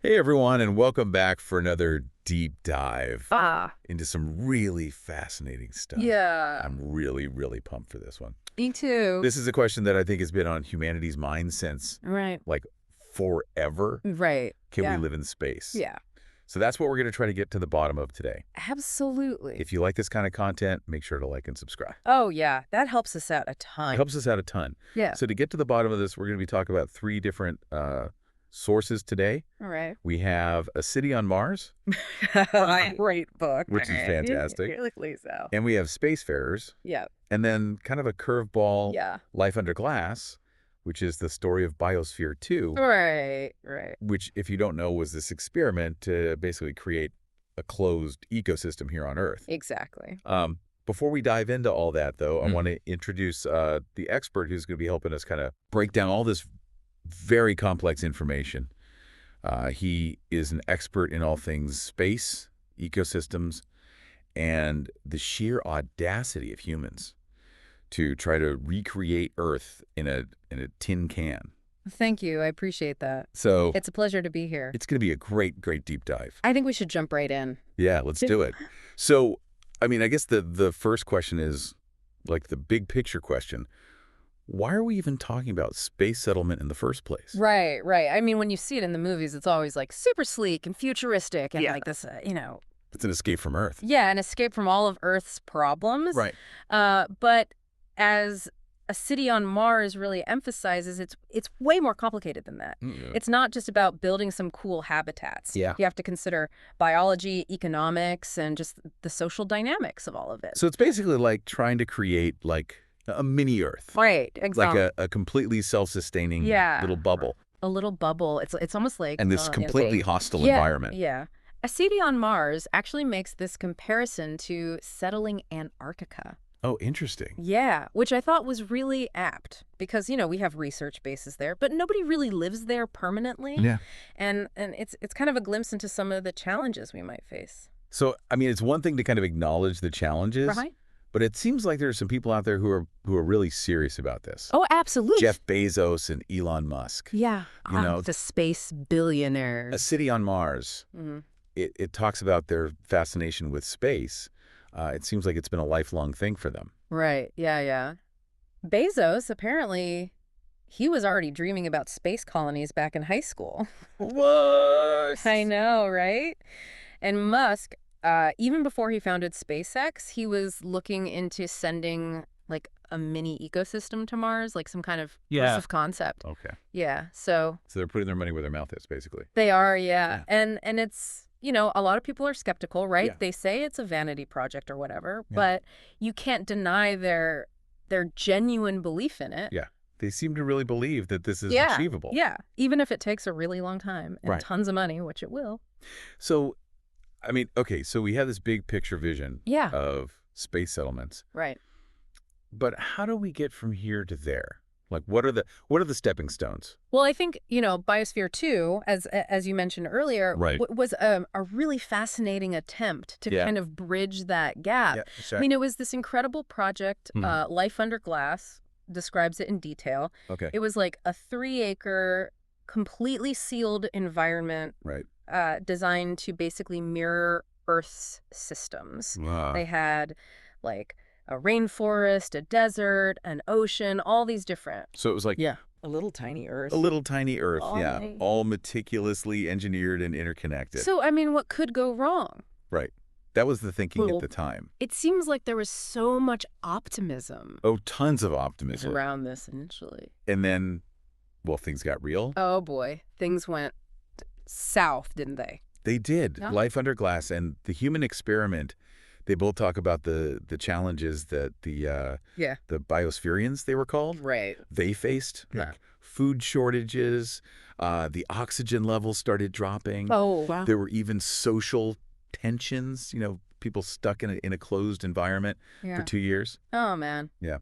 Hey everyone, and welcome back for another deep dive Ah, into some really fascinating stuff. yeah. I'm really, really pumped for this one. Me too. This is a question that I think has been on humanity's mind since, Right. like, forever. Right. Can we Yeah. live in space? Yeah. So that's what we're going to try to get to the bottom of today. Absolutely. If you like this kind of content, make sure to like and subscribe. Oh, yeah. That helps us out a It ton. helps us out a ton. Yeah. So to get to the bottom of this, we're going to be talking about three different sources today. All right. We have A City on Mars, Great book. which is fantastic. Really so. And we have Spacefarers, Yeah. and then kind of a curveball, Yeah. Life Under Glass, which is the story of Biosphere 2, Right. Right. which, if you don't know, was this experiment to basically create a closed ecosystem here on Earth. Exactly. Before we dive into all that, though, I want to introduce the expert who's going to be helping us kind of break down all this very complex information. He is an expert in all things space, ecosystems, and the sheer audacity of humans to try to recreate Earth in a tin can. Thank you. I appreciate that. So It's a pleasure to be here. it's going to be a great, great deep dive. I think we should jump right in. Yeah, let's do it. So, I mean, I guess the first question is like the big picture question. Why are we even talking about space settlement in the first place? Right. Right. I mean, when you see it in the movies, it's always like super sleek and futuristic and like this, It's an escape from Earth. yeah, an escape from all of Earth's problems. Right. But as A City on Mars really emphasizes, it's way more complicated than that. Mm, It's not just about building some cool habitats. Yeah. You have to consider biology, economics, and just the social dynamics of all of it. So it's basically like trying to create like a mini Earth, Right, like exactly. a completely self-sustaining Yeah. little bubble, A little bubble. It's almost like and this completely hostile yeah, environment. Yeah. A City on Mars actually makes this comparison to settling Antarctica. Oh, interesting. Yeah, which I thought was really apt because, we have research bases there, but nobody really lives there permanently. Yeah. And it's kind of a glimpse into some of the challenges we might face. So, I mean, it's one thing to kind of acknowledge the challenges, Right? but it seems like there are some people out there who are really serious about this. Oh, absolutely. Jeff Bezos and Elon Musk. Yeah. You know, The space billionaires. A City on Mars. Mhm. It talks about their fascination with space. It seems like it's been a lifelong thing for them. Right. Yeah, yeah. Bezos, apparently, he was already dreaming about space colonies back in high school. What? I know, right? And Musk, even before he founded SpaceX, he was looking into sending like a mini ecosystem to Mars, like some kind of proof of concept. Okay. Yeah. So So they're putting their money where their mouth is, basically. they are, yeah. And it's, a lot of people are skeptical, right? Yeah. They say it's a vanity project or whatever, Yeah. but you can't deny their genuine belief in it. Yeah. They seem to really believe that this is Yeah. achievable. Yeah. Even if it takes a really long time and Right. tons of money, which it will. So, I mean, okay, so we have this big picture vision Yeah. of space settlements, Right. but how do we get from here to there? Like, what are the stepping stones? Well, I think, Biosphere 2, as you mentioned earlier, Right. was a really fascinating attempt to Yeah. kind of bridge that gap. Yeah, sure. I mean, it was this incredible project, Mhm. Life Under Glass, describes it in detail. Okay. It was like a 3-acre, completely sealed environment Right. designed to basically mirror Earth's systems. Wow. They had like a rainforest, a desert, an ocean, all these different. So it was like Yeah. A little tiny Earth. a little tiny Earth, All yeah, nice. all meticulously engineered and interconnected. So, I mean, what could go wrong? Right. That was the thinking Well, at the time. It seems like there was so much optimism Oh, tons of optimism. around this initially. And then, well, things got real. Oh, boy. Things went south, didn't they? They did. Yeah. Life Under Glass and the human experiment. They both talk about the challenges that the biospherians, they were called, Right. they faced. Yeah. Like food shortages, the oxygen levels started dropping. Oh, wow. There were even social tensions, people stuck in a closed environment for 2 years. Oh, man. Yeah.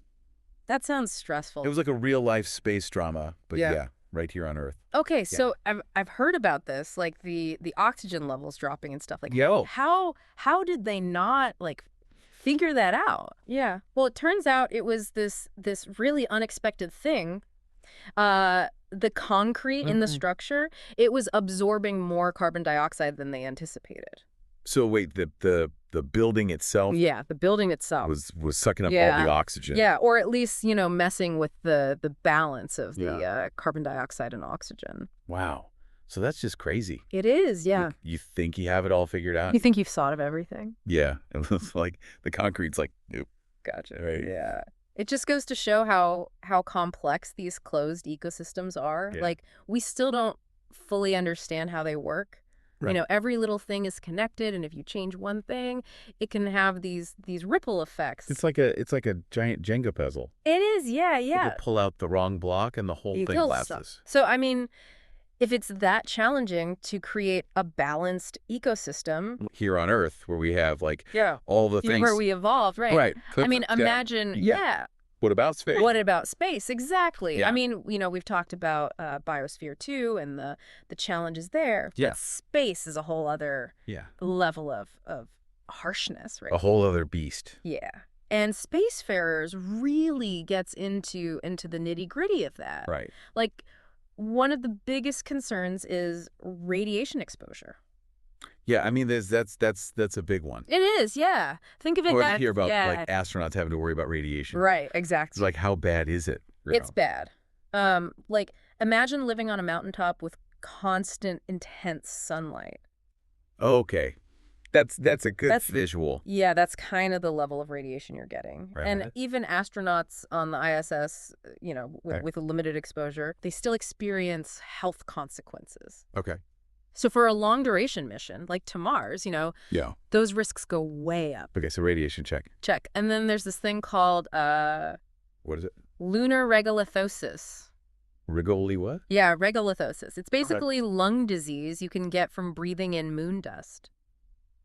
That sounds stressful. It was like a real-life space drama, but Yeah. yeah, right here on Earth. Okay, so I've heard about this, like the oxygen levels dropping and stuff. Like, Yo. how did they not like figure that out? Yeah. Well, it turns out it was this really unexpected thing. the concrete in the structure, it was absorbing more carbon dioxide than they anticipated. So wait, the building itself Yeah, the building itself. was sucking up all the oxygen. Yeah, or at least, messing with the balance of the Yeah. carbon dioxide and oxygen. Wow. So that's just crazy. It is, yeah. You think you have it all figured out? You think you've thought of everything? Yeah. It was like the concrete's like, nope. Gotcha. Right. Yeah. It just goes to show how complex these closed ecosystems are. Yeah. Like, we still don't fully understand how they work. Right. Every little thing is connected, and if you change one thing, it can have these ripple effects. It's like a giant Jenga puzzle. It is, yeah, yeah. You pull out the wrong block and the whole thing collapses. So, I mean, if it's that challenging to create a balanced ecosystem Here on Earth, where we have all the things where we evolved, right? Right. I mean, imagine, What about space? What about space? Exactly. Yeah. I mean, we've talked about Biosphere 2 and the challenges there. Yeah. But space is a whole other level of harshness, right? A whole other beast. Yeah. And Spacefarers really gets into the nitty-gritty of that. Right. Like, one of the biggest concerns is radiation exposure. Yeah, I mean, that's a big one. It is, yeah. Think of it. Or I hear about astronauts having to worry about radiation. Right, exactly. It's like, how bad is it? It's bad. Like, imagine living on a mountaintop with constant, intense sunlight. Okay, that's a good visual. Yeah, that's kind of the level of radiation you're getting. Right. And even astronauts on the ISS, with a limited exposure, they still experience health consequences. Okay. So for a long-duration mission, like to Mars, those risks go way up. Okay, so radiation check. Check. And then there's this thing called what is it? Lunar regolithosis. Rigoli what? Yeah, regolithosis. It's basically lung disease you can get from breathing in moon dust.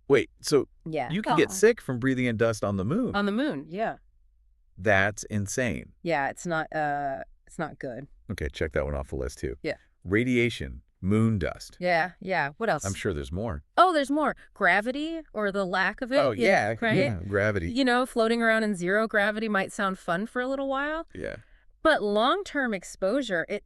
Wait, so Yeah. you can get sick from breathing in dust on the moon? On the moon, yeah. That's insane. Yeah, it's not good. Okay, check that one off the list too. Yeah. Radiation. Moon dust. Yeah. What else? I'm sure there's more. Oh, there's more. Gravity, or the lack of it. Oh, yeah. Right? Yeah, gravity. Floating around in zero gravity might sound fun for a little while. Yeah. But long-term exposure, it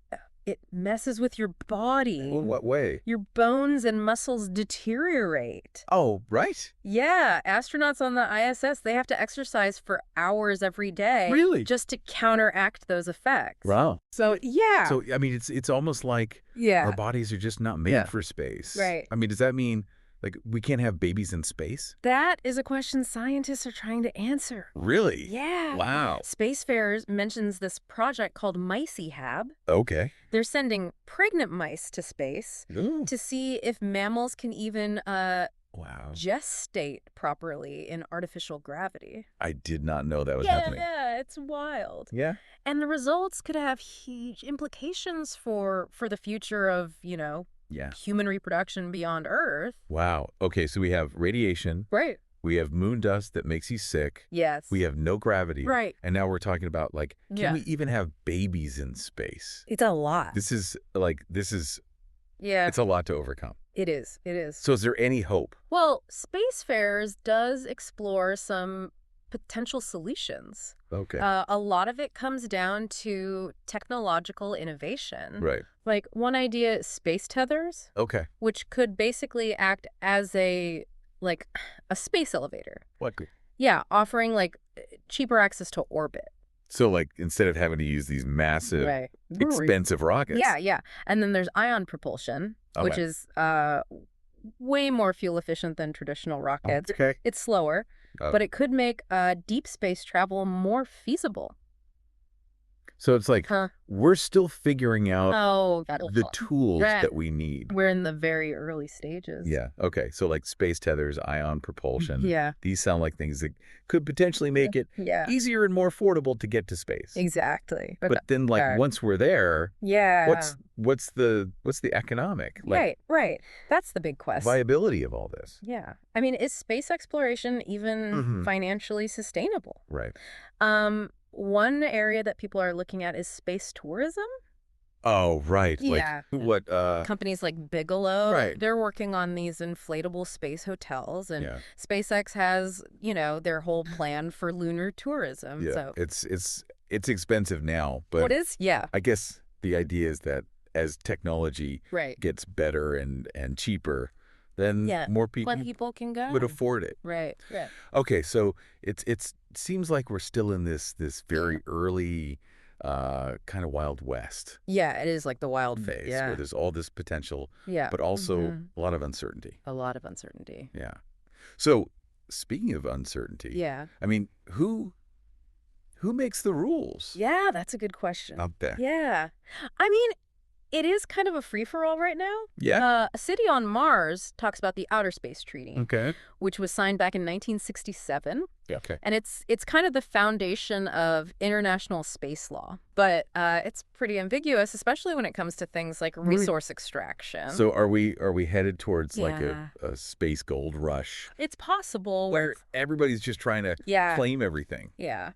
messes with your body. In what way? Your bones and muscles deteriorate. Oh, right. Yeah. Astronauts on the ISS, they have to exercise for hours every day. Really? Just to counteract those effects. Wow. So, yeah. So, I mean, it's almost like our bodies are just not made for space. Right. I mean, does that mean, we can't have babies in space? That is a question scientists are trying to answer. Really? Yeah. Wow. Spacefarers mentions this project called Micehab. Okay. They're sending pregnant mice to space to see if mammals can even gestate properly in artificial gravity. I did not know that was happening. Yeah, it's wild. Yeah. And the results could have huge implications for the future of, human reproduction beyond Earth. Wow. Okay, so we have radiation. Right. We have moon dust that makes you sick. Yes. We have no gravity. Right. And now we're talking about, can we even have babies in space? It's a lot. This is, yeah. It's a lot to overcome. It is. So is there any hope? Well, Spacefarers does explore some potential solutions. Okay. A lot of it comes down to technological innovation. Right. Like, one idea is space tethers. Okay. Which could basically act as a space elevator. What? Yeah, offering cheaper access to orbit. So instead of having to use these massive, expensive rockets. Yeah. And then there's ion propulsion, which is way more fuel efficient than traditional rockets. Okay. It's slower, but it could make deep space travel more feasible. So it's we're still figuring out the tools Right. that we need. We're in the very early stages. Yeah. Okay. So space tethers, ion propulsion. Yeah. These sound like things that could potentially make it easier and more affordable to get to space. Exactly. But then once we're there, what's the economic? Right. That's the big question. Viability of all this. Yeah. I mean, is space exploration even financially sustainable? Right. One area that people are looking at is space tourism. Oh, right. Yeah. What? Companies like Bigelow, right. They're working on these inflatable space hotels, and SpaceX has, their whole plan for lunar tourism. Yeah. So it's expensive now, but what is? Yeah. I guess The idea is that as technology gets better and cheaper, then more people can go. would afford it. Right. Okay, so it seems like we're still in this very early kind of Wild West. Yeah, it is like the wild phase where there's all this potential, yeah, but also a lot of uncertainty. A lot of uncertainty. Yeah. So speaking of uncertainty, I mean, who makes the rules? Yeah, that's a good question. Out there. Yeah. I mean, it is kind of a free-for-all right now. Yeah. A City on Mars talks about the Outer Space Treaty, Okay. which was signed back in 1967. Yeah. Okay. And it's kind of the foundation of international space law. But it's pretty ambiguous, especially when it comes to things like resource extraction. So are we headed towards like a space gold rush? It's possible. Where everybody's just trying to claim everything. Yeah.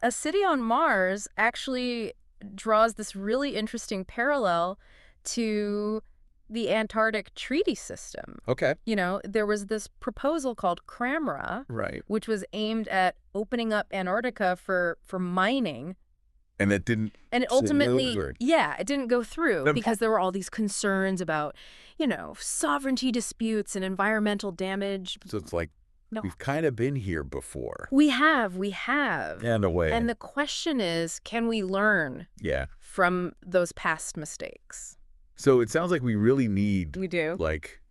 A City on Mars actually draws this really interesting parallel to the Antarctic treaty system. Okay. You know, there was this proposal called CRAMRA, which was aimed at opening up Antarctica for mining. And that didn't... And it ultimately, it didn't go through because there were all these concerns about, you know, sovereignty disputes and environmental damage. So it's like, we've kind of been here before. We have. And a way. And the question is, can we learn from those past mistakes? So it sounds like we really need... We do. Like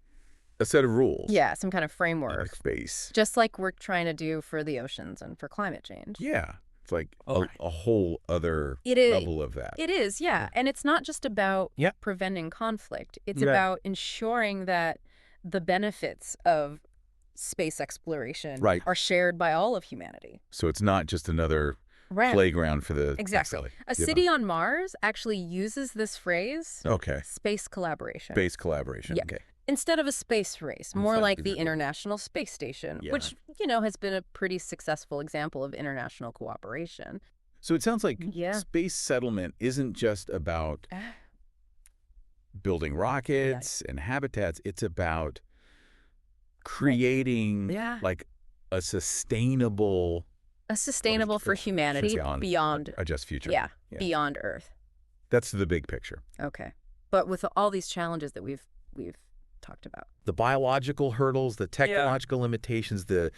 a set of rules. Yeah, some kind of framework. Like space. Just like we're trying to do for the oceans and for climate change. Yeah. It's like a whole other level of that. It is, yeah. And it's not just about preventing conflict. It's about ensuring that the benefits of space exploration are shared by all of humanity. So it's not just another playground for the... Exactly. A City on Mars actually uses this phrase, space collaboration. Space collaboration, okay. Instead of a space race, more like the International Space Station, which, you know, has been a pretty successful example of international cooperation. So it sounds like space settlement isn't just about building rockets and habitats. It's about creating like a sustainable for humanity beyond a just future. Yeah, beyond Earth. That's the big picture. Okay. But with all these challenges that we've talked about. The biological hurdles, the technological limitations, the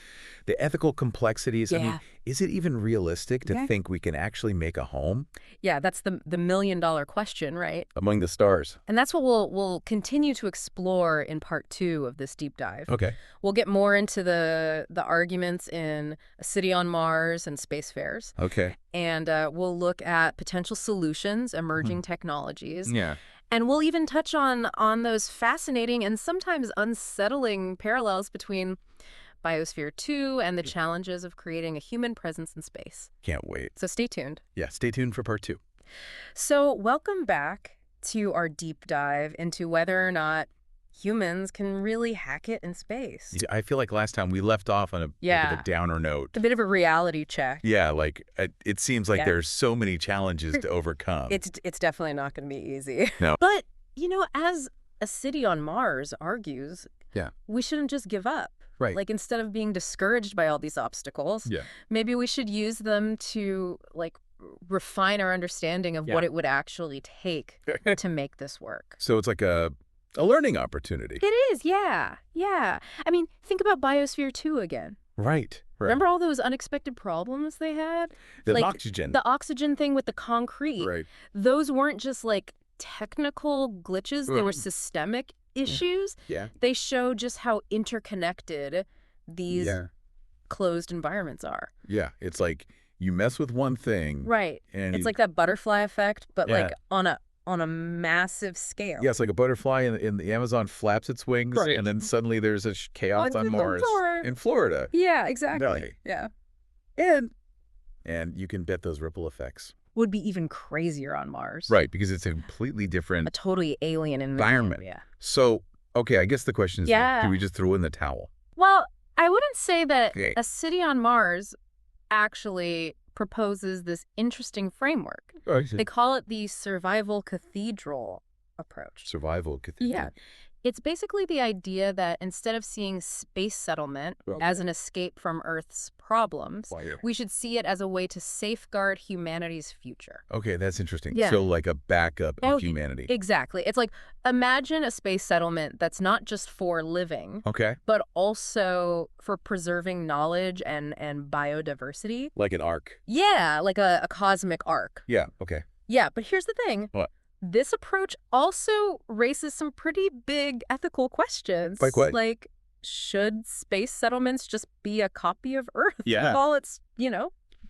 ethical complexities. I mean, is it even realistic to think we can actually make a home? Yeah, that's the million-dollar question, right? Among the stars. And that's what we'll continue to explore in part 2 of this deep dive. Okay. We'll get more into the arguments in A City on Mars and space fairs. Okay. And we'll look at potential solutions, emerging technologies. Yeah. And we'll even touch on those fascinating and sometimes unsettling parallels between Biosphere 2 and the challenges of creating a human presence in space. Can't wait. So stay tuned. Yeah, stay tuned for part 2. So welcome back to our deep dive into whether or not humans can really hack it in space. I feel like last time we left off on a bit of a downer note. A bit of a reality check. Yeah, like it seems like there's so many challenges to overcome. It's definitely not going to be easy. No. But, you know, as A City on Mars argues, we shouldn't just give up. Right. Like, instead of being discouraged by all these obstacles, maybe we should use them to, like, refine our understanding of what it would actually take to make this work. So it's like a learning opportunity. It is, yeah. I mean, think about Biosphere 2 again. Right. Remember all those unexpected problems they had? The oxygen. The oxygen thing with the concrete. Right. Those weren't just, like, technical glitches. They were systemic issues. Yeah. They show just how interconnected these closed environments are. Yeah. It's like you mess with one thing. Right. And it's like that butterfly effect, but like on a massive scale. Yeah, it's like a butterfly in the Amazon flaps its wings, and then suddenly there's a chaos on Mars in Florida. Yeah, exactly. Yeah. And you can bet those ripple effects would be even crazier on Mars. Right, because it's a completely different... A totally alien environment. Yeah. So, okay, I guess the question is, do we just throw in the towel? Well, I wouldn't say that A City on Mars actually proposes this interesting framework. They call it the survival cathedral approach. Survival cathedral. Yeah. It's basically the idea that instead of seeing space settlement as an escape from Earth's problems, we should see it as a way to safeguard humanity's future. Okay, that's interesting. Yeah. So like a backup of humanity. Exactly. It's like, imagine a space settlement that's not just for living, but also for preserving knowledge and biodiversity. Like an ark. Yeah, like a cosmic ark. Yeah, okay. Yeah, but here's the thing. What? This approach also raises some pretty big ethical questions. Like what? Like, should space settlements just be a copy of Earth? Yeah. With all its,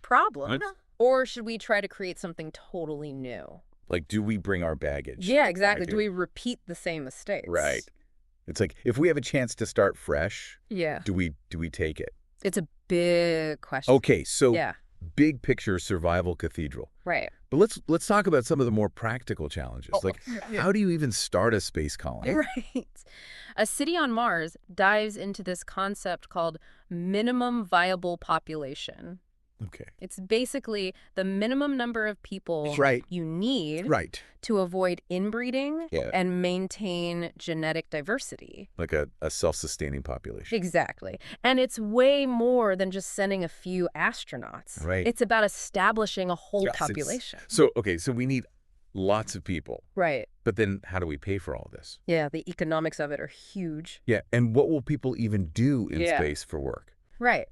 problems? Or should we try to create something totally new? Like, do we bring our baggage? Yeah, exactly. Do we repeat the same mistakes? Right. It's like, if we have a chance to start fresh, do we take it? It's a big question. Okay, so big picture survival cathedral. Right. But let's talk about some of the more practical challenges. Like, how do you even start a space colony? Right. A city on Mars dives into this concept called minimum viable population. Okay. It's basically the minimum number of people you need to avoid inbreeding and maintain genetic diversity. Like a self-sustaining population. Exactly. And it's way more than just sending a few astronauts. Right. It's about establishing a whole population. So we need lots of people. Right. But then how do we pay for all this? Yeah, the economics of it are huge. Yeah, and what will people even do in space for work? Right.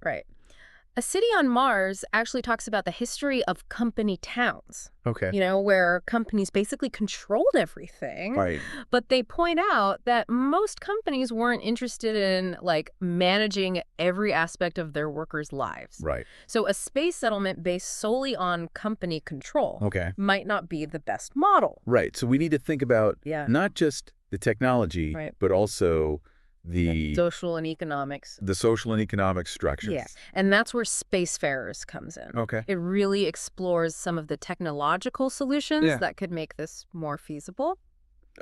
A city on Mars actually talks about the history of company towns. Okay. Where companies basically controlled everything. Right. But they point out that most companies weren't interested in, managing every aspect of their workers' lives. Right. So a space settlement based solely on company control might not be the best model. Right. So we need to think about not just the technology, but also the social and economics. The social and economic structures. Yeah. And that's where Spacefarers comes in. Okay. It really explores some of the technological solutions that could make this more feasible.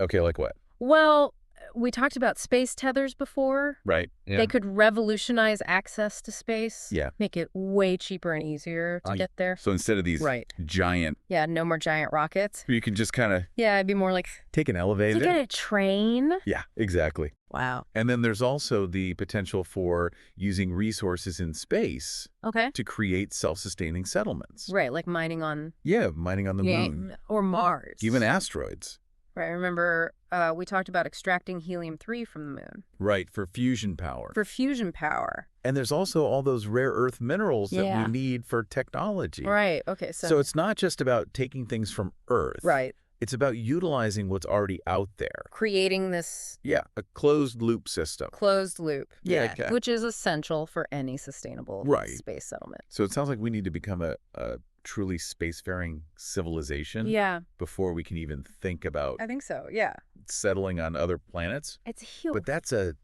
Okay, like what? Well, we talked about space tethers before. Right. Yeah. They could revolutionize access to space. Yeah. Make it way cheaper and easier to get there. So instead of these giant... Yeah, no more giant rockets. You can just kind of... Yeah, it'd be more like... Take an elevator. Take a train. Yeah, exactly. Wow. And then there's also the potential for using resources in space to create self-sustaining settlements. Right, like mining on... Yeah, mining on the moon. Or Mars. Even asteroids. Right, remember we talked about extracting helium-3 from the moon. Right, for fusion power. For fusion power. And there's also all those rare earth minerals that we need for technology. Right, okay. So it's not just about taking things from Earth. Right. It's about utilizing what's already out there. Creating this... Yeah, a closed loop system. Closed loop. Yeah. Okay. Which is essential for any sustainable space settlement. So it sounds like we need to become a truly spacefaring civilization before we can even think about I think so, yeah. settling on other planets. It's huge. But that's an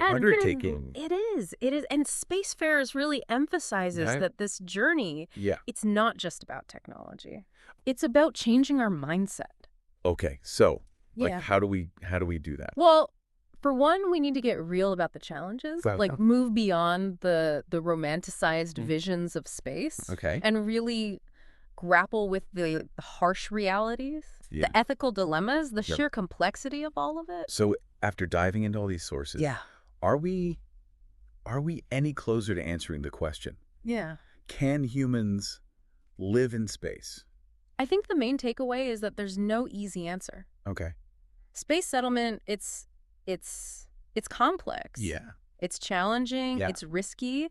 undertaking. It is. And Spacefarers really emphasizes that this journey, it's not just about technology. It's about changing our mindset. Okay, so how do we do that? Well, for one, we need to get real about the challenges, move beyond the romanticized visions of space, and really grapple with the harsh realities, the ethical dilemmas, the sheer complexity of all of it. So after diving into all these sources, are we any closer to answering the question? Yeah. Can humans live in space? I think the main takeaway is that there's no easy answer. Okay. Space settlement, it's complex. Yeah. It's challenging, it's risky,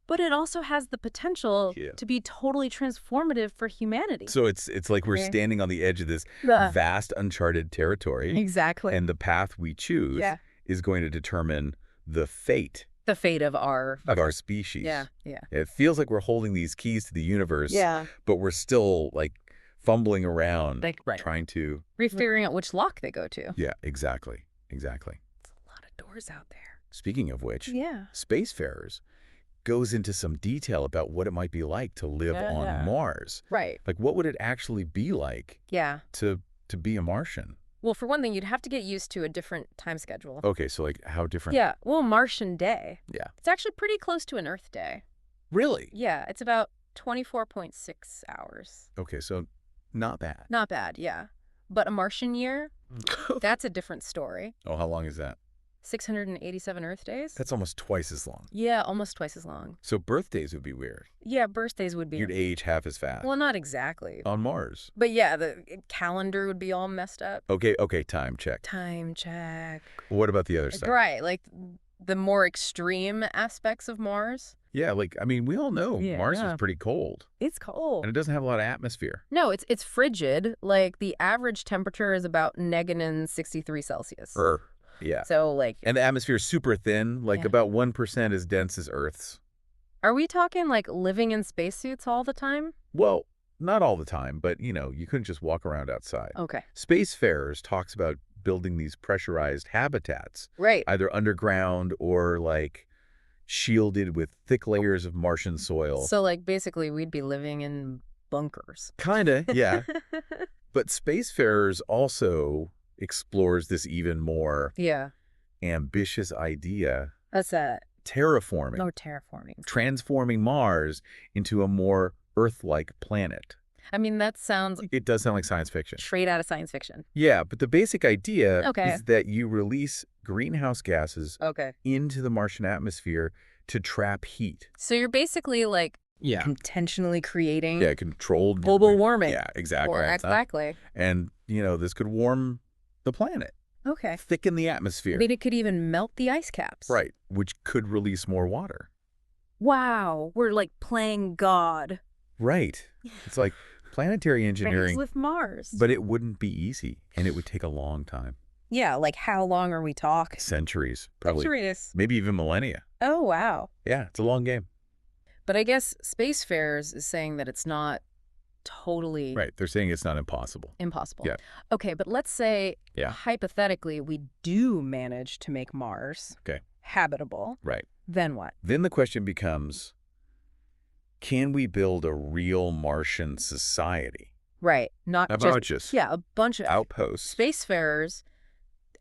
but it also has the potential to be totally transformative for humanity. So it's like we're standing on the edge of this vast uncharted territory. Exactly. And the path we choose is going to determine the fate of our species. Yeah. It feels like we're holding these keys to the universe, but we're still fumbling around trying to... Figuring out which lock they go to. Yeah, exactly. There's a lot of doors out there. Speaking of which, Spacefarers goes into some detail about what it might be like to live on Mars. Right. Like, what would it actually be like to be a Martian? Well, for one thing, you'd have to get used to a different time schedule. Okay, so how different? Yeah, well, Martian day. Yeah. It's actually pretty close to an Earth day. Really? Yeah, it's about 24.6 hours. Okay, so not bad. Not bad, yeah. But a Martian year, that's a different story. Oh, how long is that? 687 Earth days. That's almost twice as long. Yeah, almost twice as long. So birthdays would be weird. Yeah, birthdays would be... You'd age half as fast. Well, not exactly. On Mars. But yeah, the calendar would be all messed up. Okay, time check. Time check. What about the other stuff? Right, like the more extreme aspects of Mars. Yeah, like, I mean, we all know Mars is pretty cold. It's cold. And it doesn't have a lot of atmosphere. No, it's frigid. Like, the average temperature is about -63 Celsius. Yeah. So, like... And the atmosphere is super thin, like about 1% as dense as Earth's. Are we talking, like, living in spacesuits all the time? Well, not all the time, but, you know, you couldn't just walk around outside. Okay. Spacefarers talks about building these pressurized habitats. Right. Either underground or, like, shielded with thick layers of Martian soil. So, like, basically, we'd be living in bunkers. Kinda, yeah. But Spacefarers also explores this even more ambitious idea. What's that? Terraforming. Oh, terraforming. Transforming Mars into a more Earth-like planet. I mean, that sounds... It does sound like science fiction. Straight out of science fiction. Yeah, but the basic idea Okay. is that you release greenhouse gases into the Martian atmosphere to trap heat. So you're basically, like, intentionally creating... Yeah, controlled... global warming. Yeah, exactly. Exactly. And, you know, this could warm the planet. Okay. Thicken the atmosphere. I mean, it could even melt the ice caps. Right, which could release more water. Wow, we're like playing God. Right. It's like planetary engineering. With Mars. But it wouldn't be easy, and it would take a long time. Yeah, like how long are we talking? Centuries, probably. Centuries. Maybe even millennia. Oh, wow. Yeah, it's a long game. But I guess Spacefarers is saying that it's not totally... Right, they're saying it's not impossible. Impossible. Yeah. Okay, but let's say, hypothetically, we do manage to make Mars habitable. Right. Then what? Then the question becomes, can we build a real Martian society? Right. Not about just a bunch of outposts. Spacefarers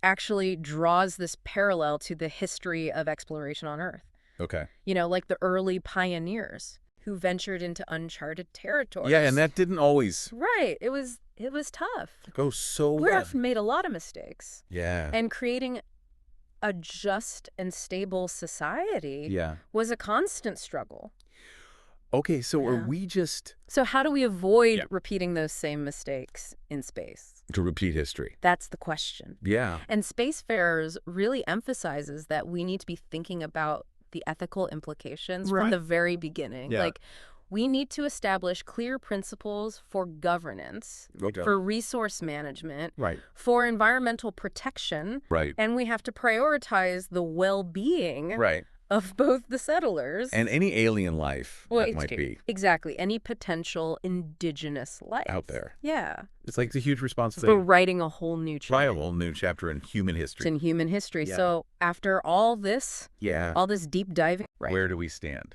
actually draws this parallel to the history of exploration on Earth. Okay. You know, like the early pioneers who ventured into uncharted territories. Yeah, and that didn't always... Right. It was tough. Go so well. Earth made a lot of mistakes. Yeah. And creating a just and stable society was a constant struggle. Okay, so are we just... So how do we avoid repeating those same mistakes in space? To repeat history. That's the question. Yeah. And Spacefarers really emphasizes that we need to be thinking about the ethical implications from the very beginning. Yeah. Like, we need to establish clear principles for governance, for resource management, for environmental protection, and we have to prioritize the well-being of both the settlers and any alien life that might be. Exactly. Any potential indigenous life. Out there. Yeah. It's like a huge responsibility. We're writing a whole new chapter. A whole new chapter in human history. It's in human history. Yeah. So after all this, all this deep diving. Where do we stand?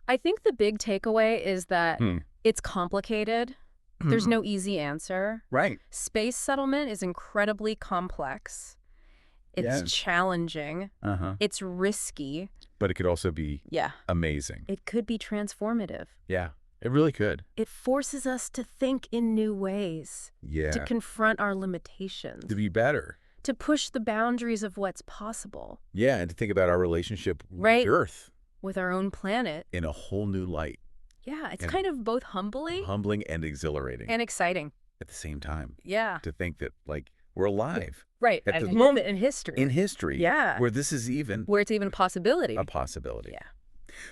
I think the big takeaway is that it's complicated. There's no easy answer. Right. Space settlement is incredibly complex. It's challenging. It's risky. But it could also be amazing. It could be transformative. Yeah, it really could. It forces us to think in new ways. Yeah. To confront our limitations. To be better. To push the boundaries of what's possible. Yeah, and to think about our relationship with Earth. With our own planet. In a whole new light. Yeah, it's kind of both humbling. Humbling and exhilarating. And exciting. At the same time. Yeah. To think that, like, we're alive. Right. At a moment in history. In history. Yeah. Where this is even... Where it's even a possibility. A possibility. Yeah.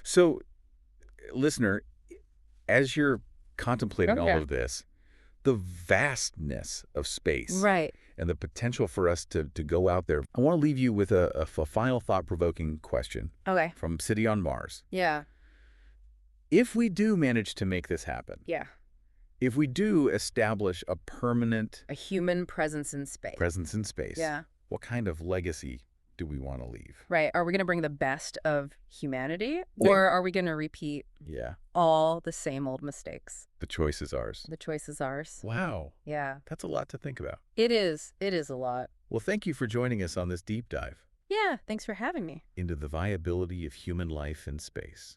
So, listener, as you're contemplating all of this, the vastness of space. Right. And the potential for us to go out there. I want to leave you with a final thought-provoking question. Okay. From City on Mars. Yeah. If we do manage to make this happen. Yeah. If we do establish a permanent... A human presence in space. Presence in space. Yeah. What kind of legacy do we want to leave? Right. Are we going to bring the best of humanity? Or are we going to repeat all the same old mistakes? The choice is ours. The choice is ours. Wow. Yeah. That's a lot to think about. It is. It is a lot. Well, thank you for joining us on this deep dive. Yeah. Thanks for having me. Into the viability of human life in space.